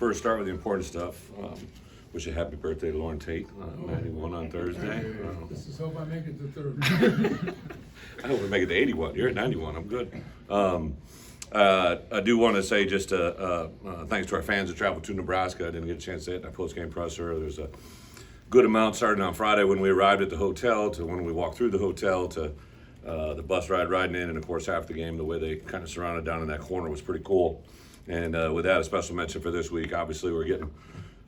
first start with the important stuff. Wish a happy birthday to Lauren Tate, 91 on Thursday. This is hope I make it to 30. I hope we make it to 81. You're at 91. I'm good. I do want to say just thanks to our fans that traveled to Nebraska. I didn't get a chance to say it in our post-game presser. There's a good amount starting on Friday when we arrived at the hotel to when we walked through the hotel to the bus riding in, and of course half the game, the way they kind of surrounded down in that corner was pretty cool. And with that, a special mention for this week. Obviously, we're getting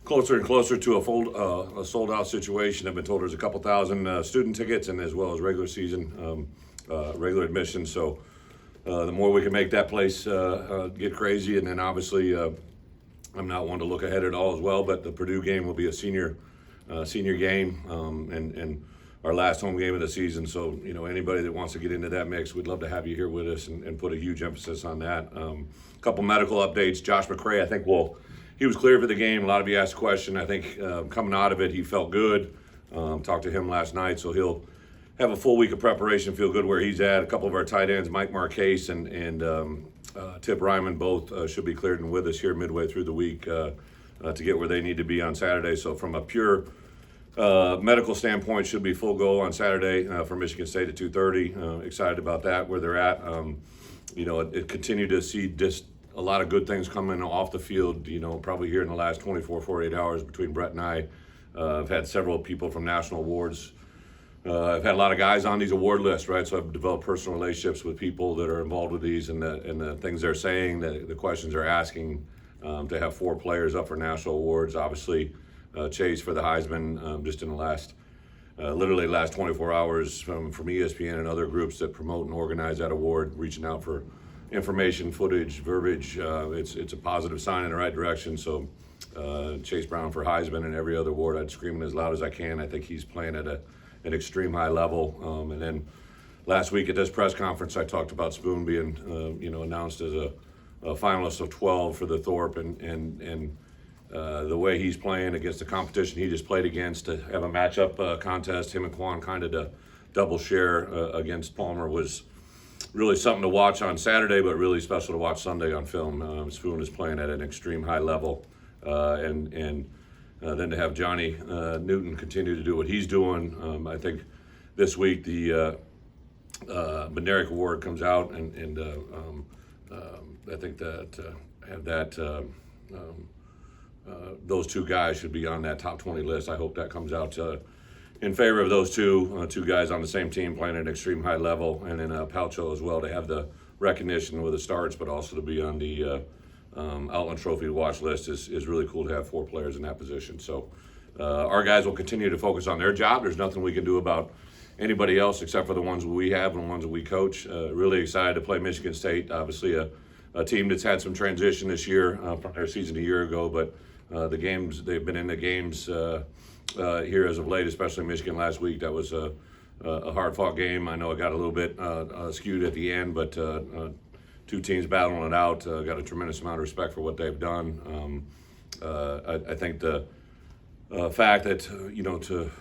closer and closer to a sold-out situation. I've been told there's a couple thousand student tickets, and as well as regular season, regular admission. So the more we can make that place get crazy, and then obviously I'm not one to look ahead at all as well, but the Purdue game will be a senior game and our last home game of the season. So, anybody that wants to get into that mix, we'd love to have you here with us and put a huge emphasis on that. A couple medical updates. Josh McCray, I think, he was clear for the game. A lot of you asked a question. I think coming out of it, he felt good. Talked to him last night, so he'll have a full week of preparation, feel good where he's at. A couple of our tight ends, Mike Marquez and Tip Ryman, both should be cleared and with us here midway through the week to get where they need to be on Saturday. So from a pure medical standpoint, should be full go on Saturday for Michigan State at 2:30. Excited about that, where they're at. It continued to see just a lot of good things coming off the field, probably here in the last 24, 48 hours between Bret and I. I've had several people from national awards. I've had a lot of guys on these award lists, right? So I've developed personal relationships with people that are involved with these and the things they're saying, the questions they're asking. To have 4 players up for national awards, obviously Chase for the Heisman, just in the literally last 24 hours from ESPN and other groups that promote and organize that award, reaching out for information, footage, verbiage. It's a positive sign in the right direction. So Chase Brown for Heisman and every other award, I'd scream it as loud as I can. I think he's playing at an extreme high level. And then last week at this press conference, I talked about Spoon being announced as a finalist of 12 for the Thorpe, and the way he's playing against the competition he just played against, to have a matchup contest, him and Quan kind of to double share against Palmer was really something to watch on Saturday, but really special to watch Sunday on film. Spoon is playing at an extreme high level, and then to have Johnny Newton continue to do what he's doing. I think this week the Bednarik Award comes out, and I think that those two guys should be on that top 20 list. I hope that comes out in favor of those two guys on the same team playing at an extreme high level, and then Palcho as well to have the recognition with the starts, but also to be on the Outland Trophy watch list is really cool to have 4 players in that position. So our guys will continue to focus on their job. There's nothing we can do about anybody else except for the ones we have and the ones that we coach. Really excited to play Michigan State. Obviously a team that's had some transition this year from their season a year ago, but the games, they've been in the games here as of late, especially Michigan last week. That was a hard-fought game. I know it got a little bit skewed at the end, but 2 teams battling it out. Got a tremendous amount of respect for what they've done. I think the fact that, to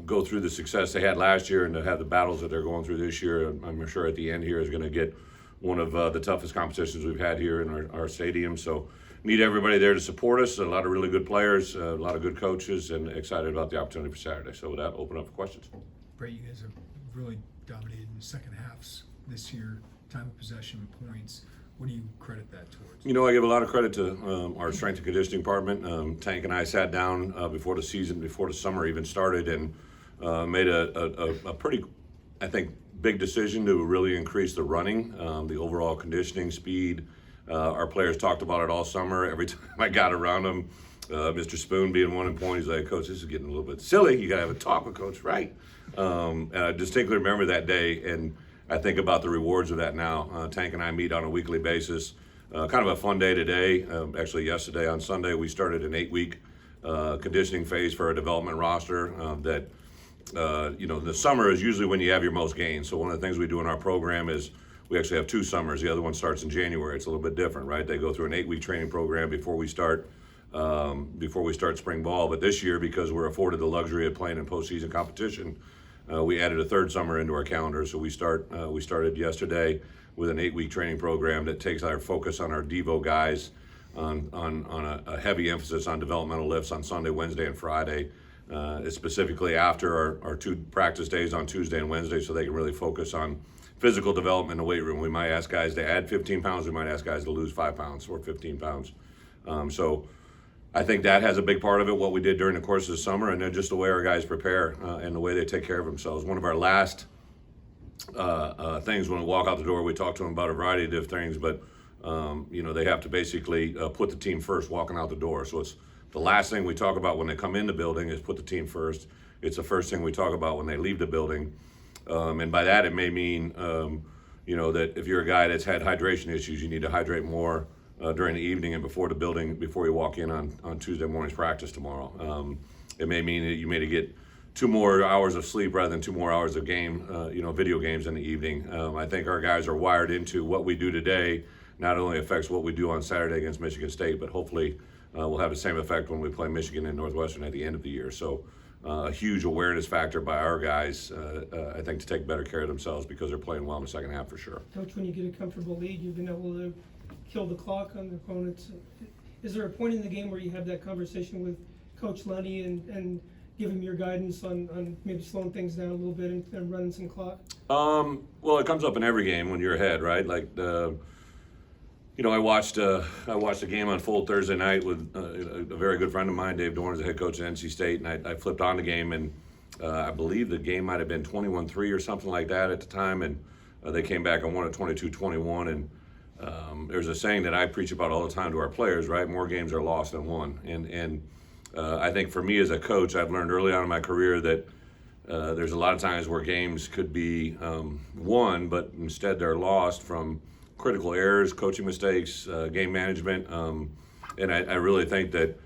go through the success they had last year and to have the battles that they're going through this year, I'm sure at the end here is going to get one of the toughest competitions we've had here in our stadium. So need everybody there to support us. A lot of really good players, a lot of good coaches, and excited about the opportunity for Saturday. So with that, open up for questions. Bret, you guys have really dominated in the second halves this year, time of possession, points. What do you credit that towards? I give a lot of credit to our strength and conditioning department. Tank and I sat down before the summer even started, and made a pretty, I think, big decision to really increase the running, the overall conditioning, speed. Our players talked about it all summer. Every time I got around them, Mr. Spoon being one in point, he's like, "Coach, this is getting a little bit silly. You got to have a talk with Coach Wright." And I distinctly remember that day, and I think about the rewards of that now. Tank and I meet on a weekly basis. Kind of a fun day today. Actually, yesterday on Sunday, we started an 8-week conditioning phase for our development roster that the summer is usually when you have your most gains. So one of the things we do in our program is we actually have 2 summers. The other one starts in January. It's a little bit different, right? They go through an 8-week training program before we start spring ball. But this year, because we're afforded the luxury of playing in postseason competition, we added a 3rd summer into our calendar. So we started yesterday with an 8-week training program that takes our focus on our Devo guys on a heavy emphasis on developmental lifts on Sunday, Wednesday, and Friday, specifically after our 2 practice days on Tuesday and Wednesday, so they can really focus on physical development in the weight room. We might ask guys to add 15 pounds. We might ask guys to lose 5 pounds or 15 pounds. So I think that has a big part of it, what we did during the course of the summer, and then just the way our guys prepare and the way they take care of themselves. One of our last things when we walk out the door, we talk to them about a variety of different things, but they have to basically put the team first walking out the door. So it's the last thing we talk about when they come in the building is put the team first. It's the first thing we talk about when they leave the building. And by that, it may mean, that if you're a guy that's had hydration issues, you need to hydrate more during the evening and before you walk in on Tuesday morning's practice tomorrow. It may mean that you may get 2 more hours of sleep rather than 2 more hours of video games in the evening. I think our guys are wired into what we do today not only affects what we do on Saturday against Michigan State, but hopefully will have the same effect when we play Michigan and Northwestern at the end of the year. So a huge awareness factor by our guys, I think, to take better care of themselves because they're playing well in the second half for sure. Coach, when you get a comfortable lead, you've been able to kill the clock on the opponents. Is there a point in the game where you have that conversation with Coach Lunny and give him your guidance on maybe slowing things down a little bit and running some clock? Well, it comes up in every game when you're ahead, right? Like, I watched a game unfold Thursday night with a very good friend of mine, Dave Dorn, is the head coach at NC State, and I flipped on the game, and I believe the game might have been 21-3 or something like that at the time, and they came back and won at 22-21, and there's a saying that I preach about all the time to our players, right? More games are lost than won, and I think for me as a coach, I've learned early on in my career that there's a lot of times where games could be won, but instead they're lost from critical errors, coaching mistakes, game management, and I really think that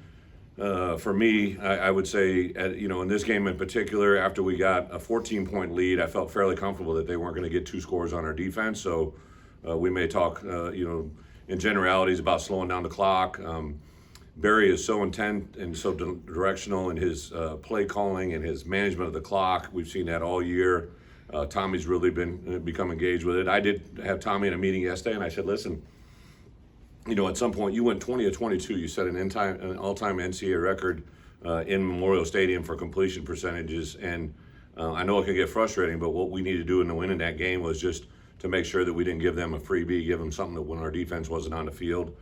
for me, I would say, in this game in particular, after we got a 14-point lead, I felt fairly comfortable that they weren't going to get 2 scores on our defense. So we may talk, in generalities about slowing down the clock. Barry is so intent and so directional in his play calling and his management of the clock. We've seen that all year. Tommy's really become engaged with it. I did have Tommy in a meeting yesterday, and I said, listen, at some point you went 20 of 22. You set an all-time NCAA record in Memorial Stadium for completion percentages, and I know it can get frustrating, but what we needed to do in the win in that game was just to make sure that we didn't give them a freebie, give them something that when our defense wasn't on the field.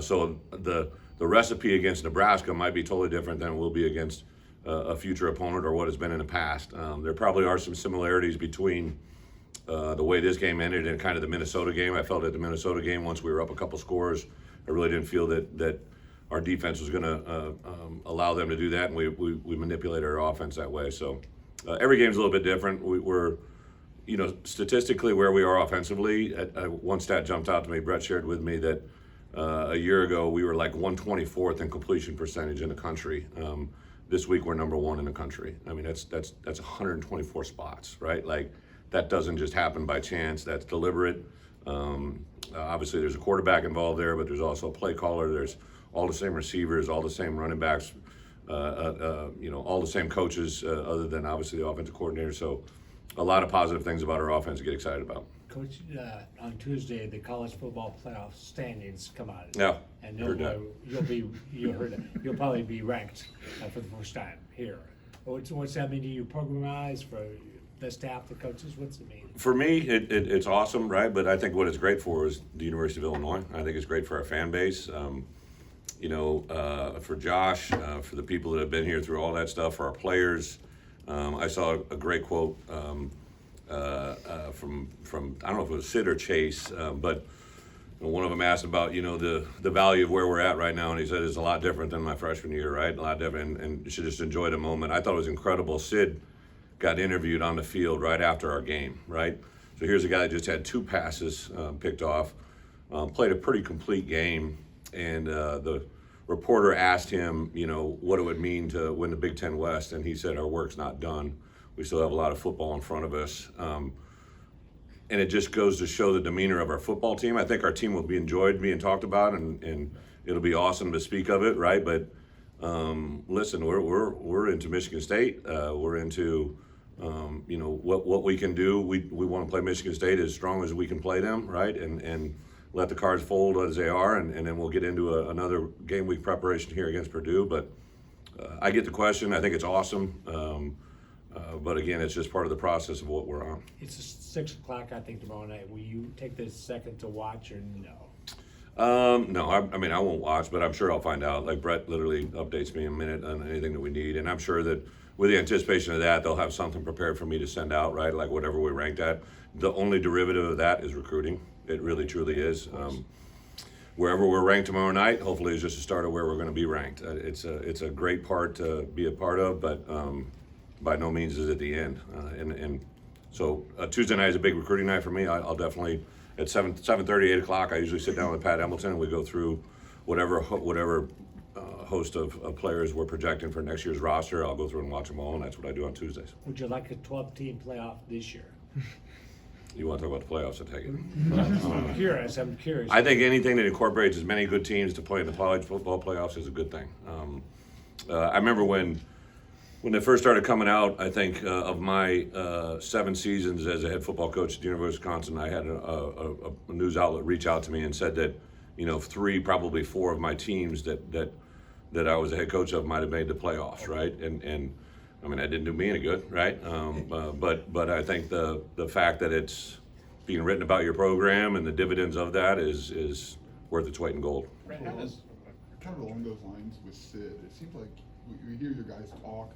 So the recipe against Nebraska might be totally different than it will be against a future opponent or what has been in the past. There probably are some similarities between the way this game ended and kind of the Minnesota game. I felt at the Minnesota game, once we were up a couple scores, I really didn't feel that our defense was going to allow them to do that, and we manipulated our offense that way. So every game's a little bit different. We're statistically where we are offensively. One stat jumped out to me. Bret shared with me that a year ago we were like 124th in completion percentage in the country. This week we're number 1 in the country. I mean, that's 124 spots, right? Like, that doesn't just happen by chance. That's deliberate. Obviously, there's a quarterback involved there, but there's also a play caller. There's all the same receivers, all the same running backs, all the same coaches, other than obviously the offensive coordinator. So, a lot of positive things about our offense to get excited about. Coach, on Tuesday, the college football playoff standings come out. Yeah, and heard that. You'll probably be ranked for the first time here. What's that mean to you, program-wise, for the staff, the coaches? What's it mean? For me, it's awesome, right? But I think what it's great for is the University of Illinois. I think it's great for our fan base. For Josh, for the people that have been here through all that stuff, for our players. I saw a great quote from I don't know if it was Sid or Chase, but one of them asked about the value of where we're at right now, and he said it's a lot different than my freshman year, right? A lot different, and you should just enjoy the moment. I thought it was incredible. Sid got interviewed on the field right after our game, right? So here's a guy that just had 2 passes picked off, played a pretty complete game, and the reporter asked him, what it would mean to win the Big Ten West, and he said, our work's not done. We still have a lot of football in front of us. And it just goes to show the demeanor of our football team. I think our team will be enjoyed being talked about, and it'll be awesome to speak of it, right? But listen, we're into Michigan State. We're into what we can do. We want to play Michigan State as strong as we can play them, right? And let the cards fold as they are, and then we'll get into another game week preparation here against Purdue. But I get the question. I think it's awesome. But again, it's just part of the process of what we're on. It's 6 o'clock, I think, tomorrow night. Will you take this second to watch or no? No, I mean, I won't watch, but I'm sure I'll find out. Like Bret literally updates me in a minute on anything that we need, and I'm sure that with the anticipation of that, they'll have something prepared for me to send out, right? Like whatever we ranked at. The only derivative of that is recruiting. It really, truly is. Wherever we're ranked tomorrow night, hopefully, is just a start of where we're going to be ranked. It's a great part to be a part of, but by no means is it the end. So Tuesday night is a big recruiting night for me. I'll definitely at 7:30, 8 o'clock. I usually sit down with Pat Embleton and we go through whatever host of players we're projecting for next year's roster. I'll go through and watch them all, and that's what I do on Tuesdays. Would you like a 12-team playoff this year? You want to talk about the playoffs? I take it. I'm curious. I think anything that incorporates as many good teams to play in the college football playoffs is a good thing. I remember when they first started coming out, I think of my 7 seasons as a head football coach at the University of Wisconsin, I had a news outlet reach out to me and said that, 3, probably 4 of my teams that I was a head coach of might have made the playoffs, right? And I mean, that didn't do me any good, right? But I think the fact that it's being written about your program and the dividends of that is worth its weight in gold. Kind of along those lines with Sid, it seems like we hear your guys talk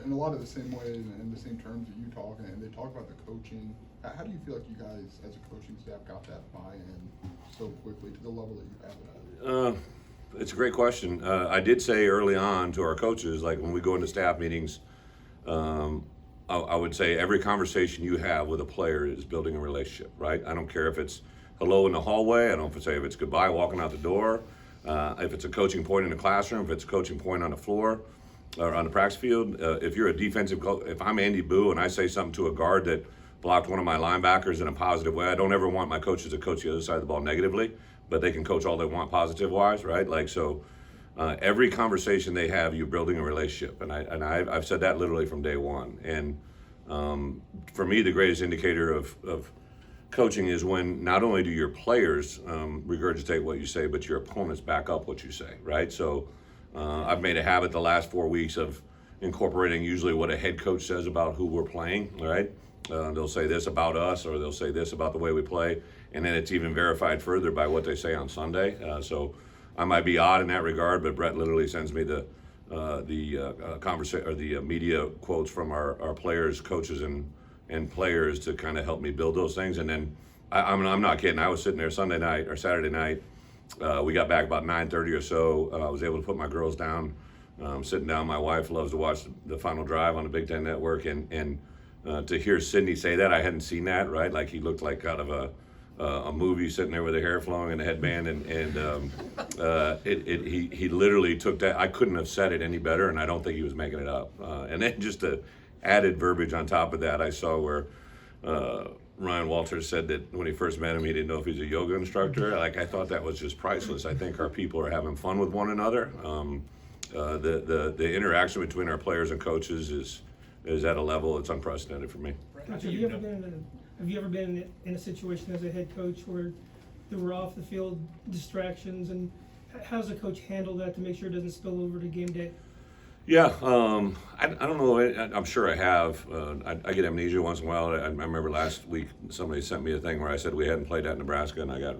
in a lot of the same ways and in the same terms that you talk, and they talk about the coaching. How do you feel like you guys, as a coaching staff, got that buy-in so quickly to the level that you have it at? It's a great question. I did say early on to our coaches, like when we go into staff meetings, I would say every conversation you have with a player is building a relationship, right? I don't care if it's hello in the hallway. I don't say if it's goodbye walking out the door. If it's a coaching point in the classroom, if it's a coaching point on the floor or on the practice field. If you're a defensive coach, if I'm Andy Boo and I say something to a guard that blocked one of my linebackers in a positive way, I don't ever want my coaches to coach the other side of the ball negatively, but they can coach all they want positive wise, right? Every conversation they have, you're building a relationship, and I've said that literally from day one. And for me, the greatest indicator of coaching is when not only do your players regurgitate what you say, but your opponents back up what you say, right? So I've made a habit the last 4 weeks of incorporating usually what a head coach says about who we're playing, right? They'll say this about us, or they'll say this about the way we play, and then it's even verified further by what they say on Sunday. So I might be odd in that regard, but Bret literally sends me the conversation or the media quotes from our players, coaches, and players to kind of help me build those things. And then I'm not kidding. I was sitting there Sunday night or Saturday night. We got back about 9:30 or so. I was able to put my girls down, sitting down. My wife loves to watch the Final Drive on the Big Ten Network, and to hear Sidney say that, I hadn't seen that, right? Like he looked like out of a movie, sitting there with the hair flowing and the headband, he literally took that. I couldn't have said it any better, and I don't think he was making it up. And then just the added verbiage on top of that, I saw where Ryan Walters said that when he first met him, he didn't know if he's a yoga instructor. Like, I thought that was just priceless. I think our people are having fun with one another. The interaction between our players and coaches is at a level that's unprecedented for me. Have you ever been in a situation as a head coach where there were off the field distractions, and how does a coach handle that to make sure it doesn't spill over to game day? Yeah, I don't know. I'm sure I have. I get amnesia once in a while. I remember last week somebody sent me a thing where I said we hadn't played at Nebraska, and I got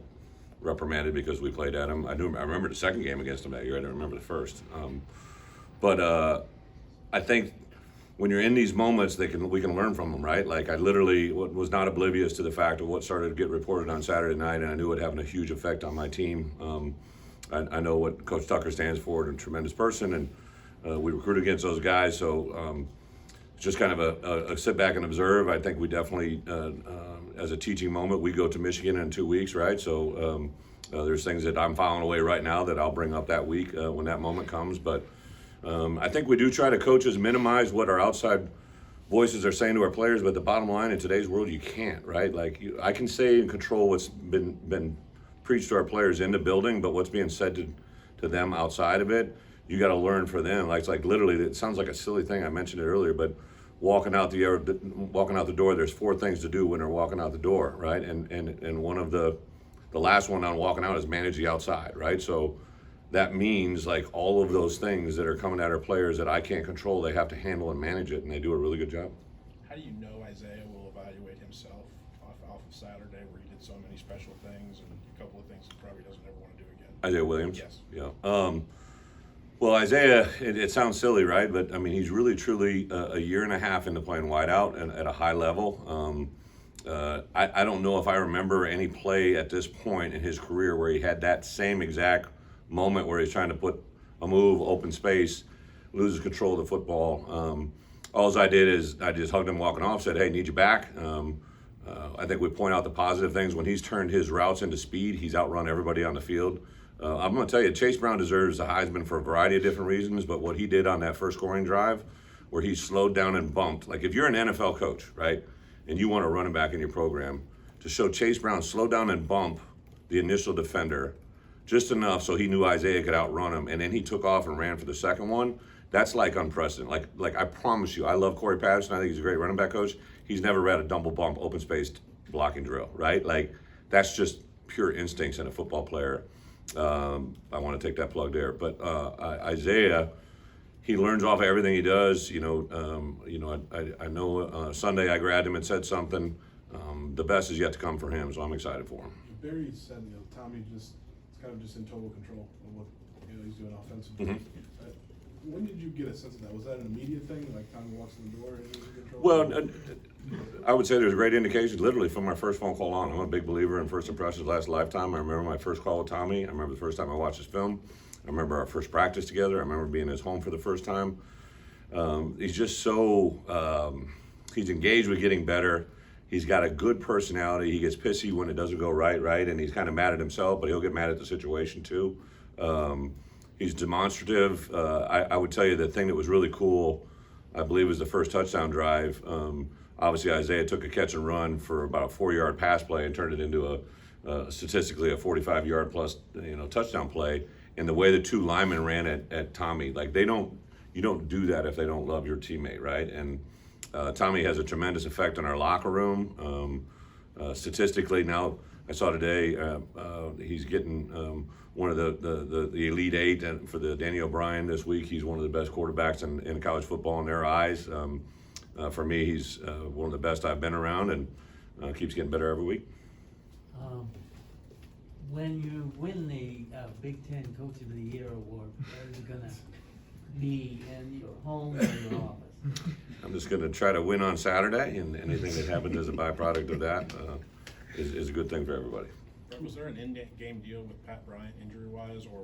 reprimanded because we played at them. I remember the second game against them that year. I didn't remember the first. But I think when you're in these moments, we can learn from them, right? Like I literally was not oblivious to the fact of what started to get reported on Saturday night, and I knew it having a huge effect on my team. I know what Coach Tucker stands for, and a tremendous person, and we recruit against those guys. So just kind of a sit back and observe. I think we definitely, as a teaching moment, we go to Michigan in 2 weeks, right? So there's things that I'm filing away right now that I'll bring up that week when that moment comes. But I think we do try to coaches minimize what our outside voices are saying to our players, but the bottom line in today's world, you can't, right? Like I can say and control what's been preached to our players in the building, but what's being said to them outside of it, you got to learn for them. Like it's like literally, it sounds like a silly thing. I mentioned it earlier, but walking out the door, there's 4 things to do when they're walking out the door, right? And one of the the last one on walking out is manage the outside, right? So that means like all of those things that are coming at our players that I can't control, they have to handle and manage it, and they do a really good job. How do you know Isaiah will evaluate himself off of Saturday, where he did so many special things and a couple of things he probably doesn't ever want to do again? Isaiah Williams? Yes. Yeah. Well, Isaiah, it sounds silly, right? But I mean, he's really truly a year and a half into playing wideout and at a high level. I don't know if I remember any play at this point in his career where he had that same exact moment where he's trying to put a move, open space, loses control of the football. All I did is I just hugged him walking off, said, "Hey, need you back." I think we point out the positive things. When he's turned his routes into speed, he's outrun everybody on the field. I'm going to tell you, Chase Brown deserves the Heisman for a variety of different reasons, but what he did on that first scoring drive, where he slowed down and bumped, like if you're an NFL coach, right, and you want a running back in your program, to show Chase Brown slow down and bump the initial defender just enough so he knew Isaiah could outrun him, and then he took off and ran for the second one, that's like unprecedented. Like I promise you, I love Corey Patterson. I think he's a great running back coach. He's never read a double bump, open space blocking drill, right? Like that's just pure instincts in a football player. I want to take that plug there. But Isaiah, he learns off of everything he does. I know Sunday I grabbed him and said something. The best is yet to come for him, so I'm excited for him. Barry said, Tommy is kind of just in total control of what he's doing offensively. When did you get a sense of that? Was that an immediate thing, like Tommy walks in the door and he's in control? Well, I would say there's great indications literally from my first phone call on. I'm a big believer in first impressions last a lifetime. I remember my first call with Tommy. I remember the first time I watched his film. I remember our first practice together. I remember being in his home for the first time. He's just so, he's engaged with getting better. He's got a good personality. He gets pissy when it doesn't go right, and he's kind of mad at himself, but he'll get mad at the situation too. He's demonstrative. I would tell you the thing that was really cool, I believe, was the first touchdown drive. Obviously, Isaiah took a catch and run for about a 4-yard pass play and turned it into statistically a 45-yard plus touchdown play. And the way the two linemen ran at Tommy, like you don't do that if they don't love your teammate, right? And Tommy has a tremendous effect on our locker room. Statistically, now I saw today he's getting one of the Elite Eight, and for the Danny O'Brien this week, he's one of the best quarterbacks in college football in their eyes. For me, he's one of the best I've been around, and keeps getting better every week. When you win the Big Ten Coach of the Year award, where is it gonna be, in your home or your office? I'm just going to try to win on Saturday, and anything that happens as a byproduct of that is a good thing for everybody. Was there an in-game deal with Pat Bryant injury-wise, or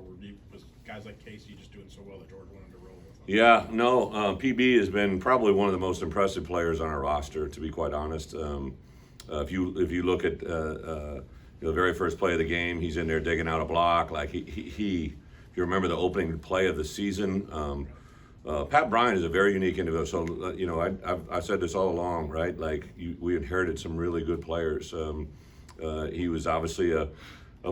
was guys like Casey just doing so well that George wanted to roll with him? Yeah, no, PB has been probably one of the most impressive players on our roster, to be quite honest. If you look at the very first play of the game, he's in there digging out a block. Like if you remember the opening play of the season, Pat Bryant is a very unique individual. So I've said this all along, right? Like we inherited some really good players. He was obviously a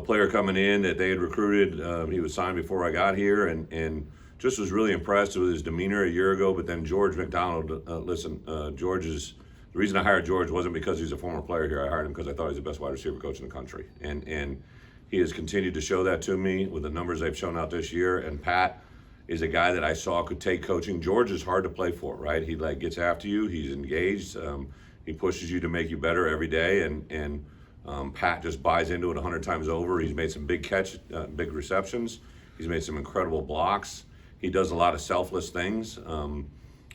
player coming in that they had recruited. He was signed before I got here, and just was really impressed with his demeanor a year ago. But then George McDonald, the reason I hired George wasn't because he's a former player here. I hired him because I thought he's the best wide receiver coach in the country, and he has continued to show that to me with the numbers they've shown out this year. And Pat is a guy that I saw could take coaching. George is hard to play for, right? He gets after you. He's engaged. He pushes you to make you better every day, and Pat just buys into it 100 times over. He's made some big receptions. He's made some incredible blocks. He does a lot of selfless things.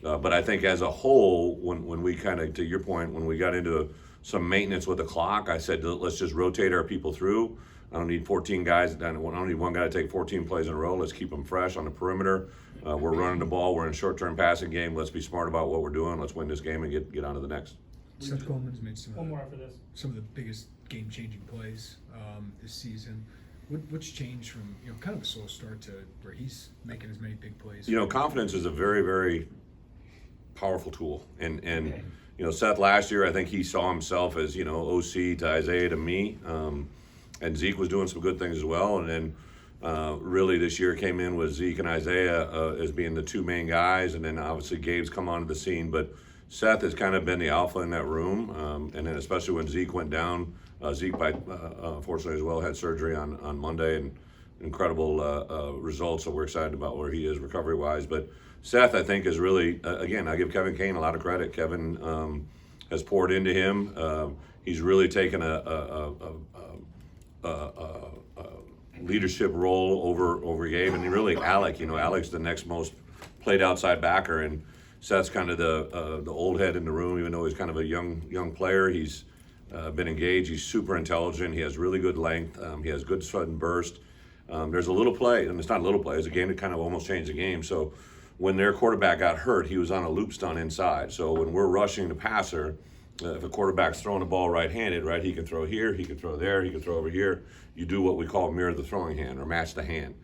But I think as a whole, when we kind of, to your point, when we got into some maintenance with the clock, I said, let's just rotate our people through. I don't need 14 guys. I don't need one guy to take 14 plays in a row. Let's keep them fresh on the perimeter. We're running the ball. We're in a short-term passing game. Let's be smart about what we're doing. Let's win this game and get on to the next. Seth Coleman's made some One more after this. some of the biggest game-changing plays this season. What's changed from kind of a slow start to where he's making as many big plays? Confidence is a very, very powerful tool. And Seth last year, I think he saw himself as OC to Isaiah to me. And Zeke was doing some good things as well. And then really this year came in with Zeke and Isaiah as being the two main guys. And then obviously Gabe's come onto the scene. But Seth has kind of been the alpha in that room, and then especially when Zeke went down. Zeke, unfortunately as well, had surgery on Monday, and incredible results. So we're excited about where he is recovery-wise. But Seth, I think, is really, again, I give Kevin Kane a lot of credit. Kevin has poured into him. He's really taken a leadership role over Gabe, and really Alec. Alec's the next most played outside backer, and Seth's kind of the old head in the room. Even though he's kind of a young player, he's been engaged. He's super intelligent. He has really good length. He has good sudden burst. There's a little play, and it's not a little play. It's a game that kind of almost changed the game. So when their quarterback got hurt, he was on a loop stunt inside. So when we're rushing the passer, if a quarterback's throwing the ball right-handed, right, he can throw here, he can throw there, he can throw over here. You do what we call mirror the throwing hand or match the hand.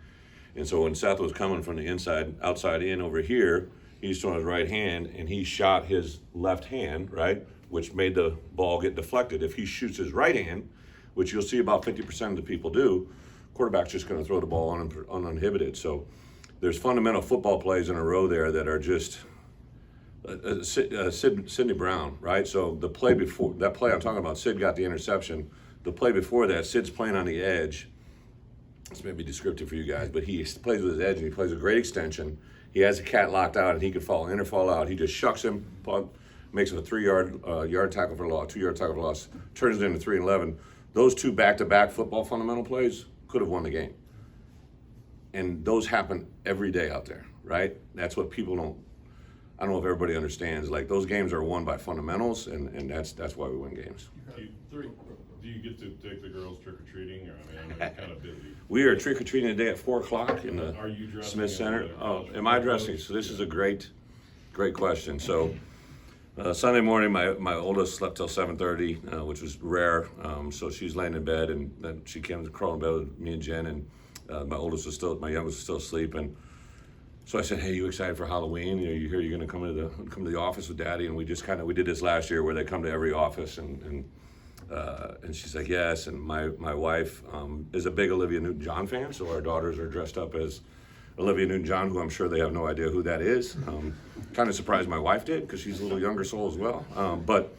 And so when Seth was coming from the outside in over here, he's throwing his right hand, and he shot his left hand, right, which made the ball get deflected. If he shoots his right hand, which you'll see about 50% of the people do, quarterback's just going to throw the ball uninhibited. So there's fundamental football plays in a row there that are just Sidney Brown, right? So the play before that play I'm talking about, Sid got the interception. The play before that, Sid's playing on the edge. This may be descriptive for you guys, but he plays with his edge, and he plays a great extension. He has a cat locked out, and he could fall in or fall out. He just shucks him, makes it a 3-yard tackle for loss, 2-yard tackle for loss, turns it into 3 and 11. Those two back-to-back football fundamental plays could have won the game. And those happen every day out there, right? That's what people don't. I don't know if everybody understands. Like, those games are won by fundamentals, and that's why we win games. Do you get to take the girls trick-or-treating, or I know you're kind of busy. We are trick-or-treating today at 4 o'clock in the Are you dressing Smith as Center. a Oh, college am I football dressing? coach? So this is a great question. So Sunday morning, my oldest slept till 7:30, which was rare. So she's laying in bed, and then she came to crawl in bed with me and Jen, and my youngest was still asleep. And so I said, "Hey, you excited for Halloween? You hear you're going to come to the office with Daddy?" And we just we did this last year where they come to every office, and she's like, "Yes." And my wife is a big Olivia Newton-John fan, so our daughters are dressed up as Olivia Newton-John, who I'm sure they have no idea who that is. Kind of surprised my wife did, because she's a little younger soul as well. But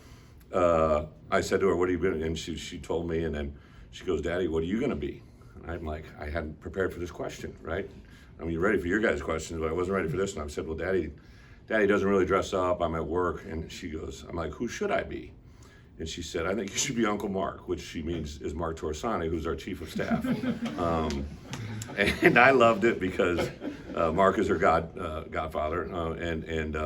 I said to her, "What are you been?" And she told me, and then she goes, "Daddy, what are you going to be?" And I'm like, I hadn't prepared for this question, right? I mean, you're ready for your guys' questions, but I wasn't ready for this one. I said, "Well, Daddy doesn't really dress up. I'm at work." And she goes, I'm like, "Who should I be?" And she said, "I think you should be Uncle Mark," which she means is Mark Torsani, who's our chief of staff. And I loved it because Mark is her godfather, and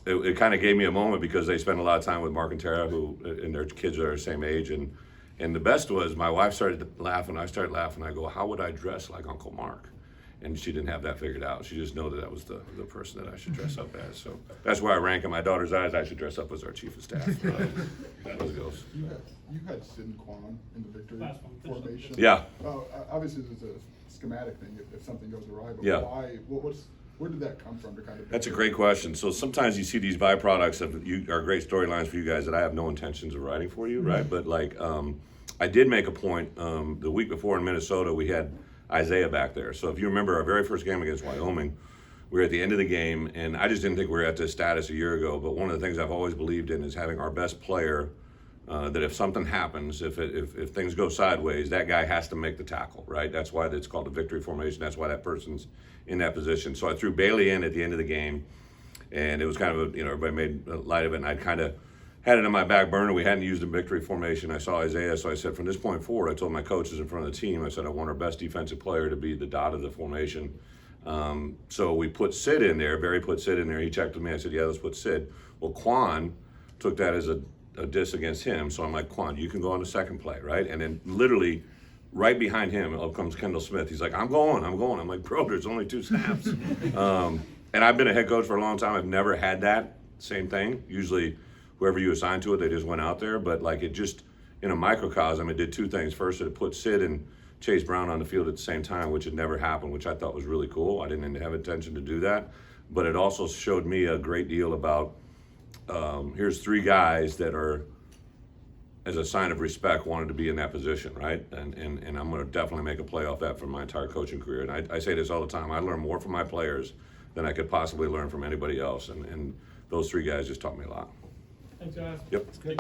it kind of gave me a moment, because they spend a lot of time with Mark and Tara, and their kids are the same age, and the best was my wife started to laugh, and I started laughing. I go, "How would I dress like Uncle Mark?" And she didn't have that figured out. She just knew that was the person that I should dress up as. So that's why I rank in my daughter's eyes. I should dress up as our chief of staff. That was goes. You had Sid and Quan in the victory formation. Yeah. Obviously, there's a schematic thing if something goes awry. But Yeah. why? Where did that come from to kind of? That's a great question. So sometimes you see these byproducts of are great storylines for you guys that I have no intentions of writing for you, right? But I did make a point the week before in Minnesota. We had Isaiah back there. So if you remember our very first game against Wyoming, we were at the end of the game, and I just didn't think we were at this status a year ago. But one of the things I've always believed in is having our best player. That if something happens, if things go sideways, that guy has to make the tackle, right? That's why it's called a victory formation. That's why that person's in that position. So I threw Bailey in at the end of the game, and it was kind of everybody made light of it, and I kind of had it in my back burner. We hadn't used a victory formation. I saw Isaiah, so I said, from this point forward, I told my coaches in front of the team, I said, I want our best defensive player to be the dot of the formation. So we put Sid in there. Barry put Sid in there. He checked with me. I said, "Yeah, let's put Sid." Well, Quan took that as a diss against him. So I'm like, "Quan, you can go on the second play," right? And then literally right behind him, up comes Kendall Smith. He's like, I'm going. I'm like, "Bro, there's only 2 snaps." And I've been a head coach for a long time. I've never had that same thing. Usually whoever you assign to it, they just went out there. But it just, in a microcosm, it did 2 things. First, it put Sid and Chase Brown on the field at the same time, which had never happened, which I thought was really cool. I didn't have intention to do that. But it also showed me a great deal about here's 3 guys that are, as a sign of respect, wanted to be in that position, right? And I'm going to definitely make a play off that for my entire coaching career. And I say this all the time. I learn more from my players than I could possibly learn from anybody else. And those three guys just taught me a lot. Thanks, guys. Yep. Good.